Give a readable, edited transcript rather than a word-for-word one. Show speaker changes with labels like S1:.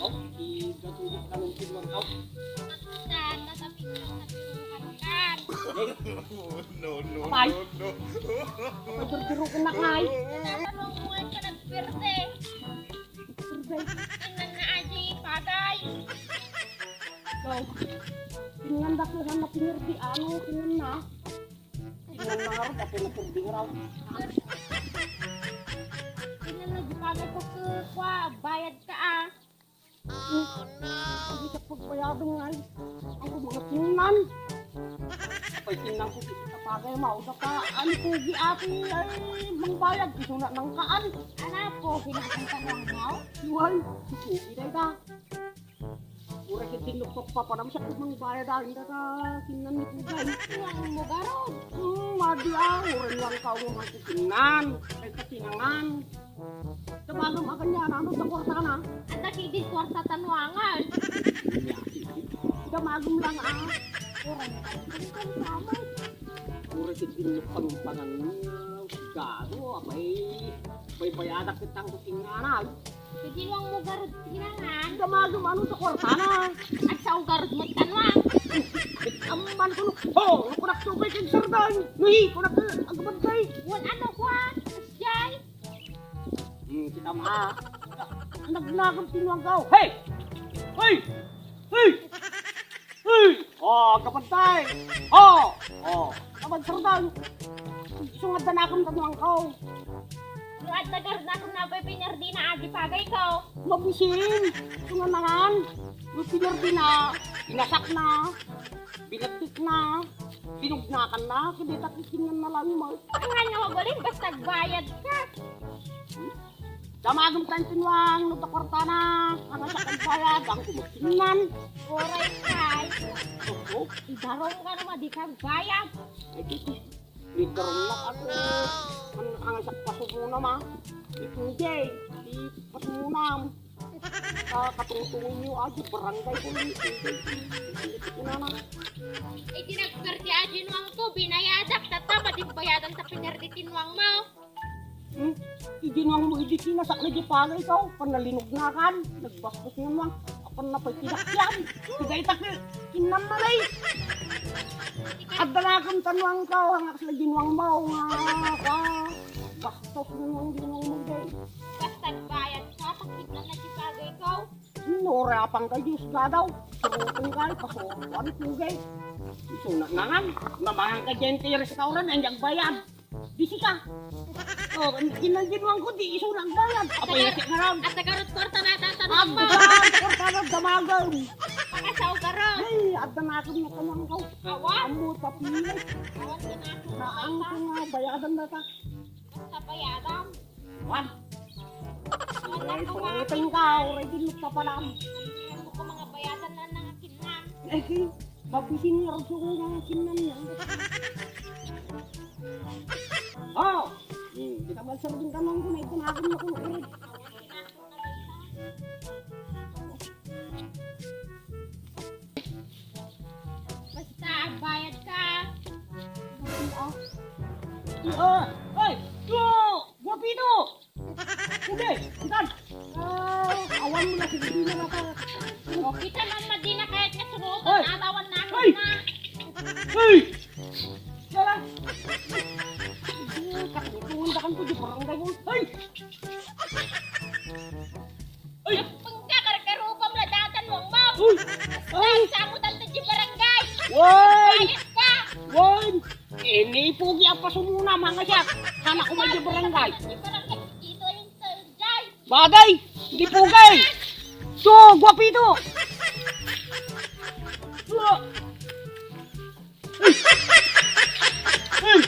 S1: Oh, igatulog ka ng tinuang tao.
S2: No.
S1: Apay! Pagdurturo ka na kay.
S3: Anong buwan ka nagpirte? Tingnan na aji, pagay.
S1: So, tingnan ba kung na pinirdi ano, tingnan na. Tingnan na nga rin, ako na pirdi nga raw.
S3: Tingnan na di pagay ko kwa, bayad ka ah.
S1: Oh no! Hindi ka pagbayado nga eh. Ang mga tingnan. Apay tingnan ko sa pagay mauda ka. Ano ko gi ati ay mangbayad. Iso na nang kaan.
S3: Anak ko, pinakantanong mo?
S1: Yuhay, sugi na ita. Ura ka tinok pa papanam siya kung mangbayad dahil ka tingnan ni Pugay.
S3: Tuwang mo garod.
S1: Madi ah, ura lang ka umang tingnan. Ay katinangan. Tabagam akan niya, ano sa kwarta ka na?
S3: Ang nakidid kwarta tanwangan.
S1: Damagum lang ah.
S3: Kurang ka sama.
S1: Ura ka tinok panumpangan niya. Gado, apay bayadak kitang tingnan ay.
S3: Kadiwang mo garod tinangan.
S1: Damagum ano sa kwarta na?
S3: At sa garod mo tanwang.
S1: Aman ko oh, kunak tubig kang sardan. Nuhi, kunak agabantay.
S3: Wan ano kwa? Asjay.
S1: Kita ma. Nagnagam tinuang gaw. Hey! Hey! Hey! Hey! Oh, kapantay. Oh! Kapag sardan. Sungad na akong tinuang gaw.
S3: Luad na garod na kung napay pinardi na aji pagay ko.
S1: Mabisin. Sunganangan. Yung pinardi na. Pinasak na. Binagtik na. Binugnakan na. Kaya takisingan na lang mo.
S3: Ang nga mabalin, basta bayad ka.
S1: Damagam tayo tinuang. Nagtakwarta na. Ang sa kagbayad. Ang kumagsinan.
S3: Oray kay.
S1: Oh,
S3: Idarong ka naman, di ka bayad.
S1: ay dito. Ligaw na ako. Ang sa paso muna ma. Itugay. Paso muna. Katungtungin niyo aja barangay ko ni. Ito na.
S3: Eh, tinagperti aji nuang ko, binayadak, tatama di bayadan sa pinardi tinuang mo.
S1: Iginuang mo idikinasak na di pagay ikaw. Panalinog na kan. Nagbastos nga lang. Apan na pa'y tinakyan. Tigay takil. Kinan na lay. At dalakam tanuang kau. Hangak sa ginuang mo. Nga. Bastos nga ang ginuang mo day.
S3: Basta bayad ka, pakita na si pagay ko.
S1: Norapang ka Diyos ka daw. Surutong ka. Pasuruan tugay. Isunak na nga. Namahang ka dyan sa restaurant. Andiang bayad. Bisi ka. Oh, ginuang ko di isunak bayad. Apa yung sikarang?
S3: At nagarot kwarta na tatanong mo.
S1: Agdan! Kortanag damagal!
S3: Pakasaw garot.
S1: Ay, agdan natin na kanyang kaw.
S3: Awan.
S1: Amo, papilit.
S3: Awan kinako
S1: Naang
S3: na
S1: ko nga, bayadan na ka.
S3: basta bayadan.
S1: Wan,
S3: Wala
S1: ay,
S3: ko nga.
S1: pangiting ka, oray dinok ka pala.
S3: Ano ko mga bayadan na nangakinan.
S1: Eh, mabisin niya rin ko nga kinan niya. Oh! Di ka magsarabing tanong ko na ito na akin na kung ulit.
S3: Basta bayad ka.
S1: Ay! Yo! Guapito! Sige, itan! Awan mo na, sige na na ka.
S3: O kita man madina kahit nga
S1: Hoy!
S3: surutan, atawan na ako
S1: Hoy!
S3: na.
S1: Hey! Yala! Katungtungan ko di barangay mo. Hey! Ay!
S3: Pagka karkarupam na datan mong mo.
S1: Uy! Ay!
S3: Samutan ta di barangay.
S1: Woy!
S3: Bayad ka.
S1: Woy! Ini pugi apa sumuna mga siya. Sana ko may barangay.
S3: Di barangay. Ito yung sarjay.
S1: Bagay! Di pugay! So, guapito! Ay! Ay!